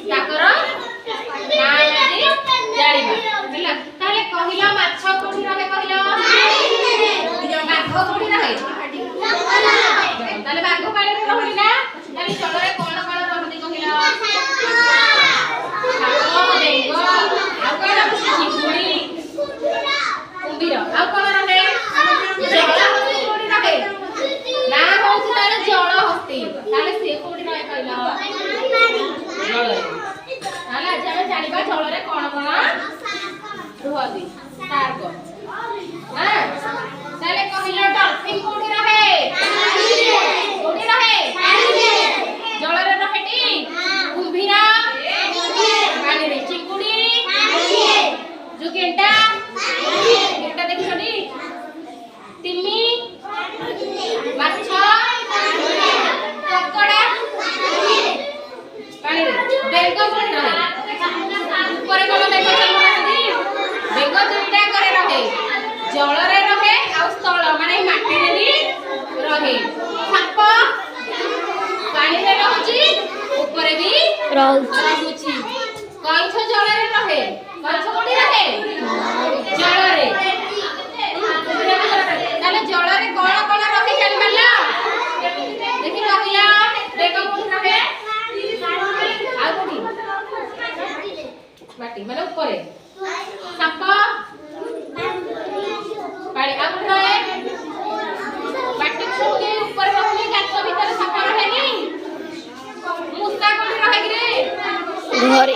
ताकर ना आदि जानिबा हैला ताले कहिला माछ कोठी रहे कहिला बाघ कोठी रहे ताले बाघ पाले रे रहली ना ताले जलरे कोन कोन रहती कहिला साप बेंग आ कोन चिंगुड़ी कुंभीर आ कोन रहे जल हस्ती कोठी रहे ना होउछ ताले जल हस्ती ताले से कोठी रहे कहिला जल ताले जे जानिबा जलरे कोन कोन रुहती सार्क हां ताले कहिला डॉल्फिन कोठी रहे कोठी रहे जलरे रहेटी कुंभीर पानी रे चिंगुड़ी जो गेंडा गेंडा देखछडी तिमी माछ ककड़ा पानी रे बेंग कोठी रहे ऊपर कोन देखछ बेंग दुईटा करे रहे जलरे रहे आ स्थल माने माटी रे भी रहे साप पानी रे रहउची ऊपर भी रहउची कइछ जलरे रहे कइछ कोठी रहे जलरे ताले जलरे कोन कोन रहे जानि मानला देखि कहिला बेंग कोठी रहे आ कोठी माटी माने ऊपर साप पानी आ कोठी रहे माटी छुके ऊपर रहले गात भीतर साप रहेनी मुसा कोठी रहे कि रे घरे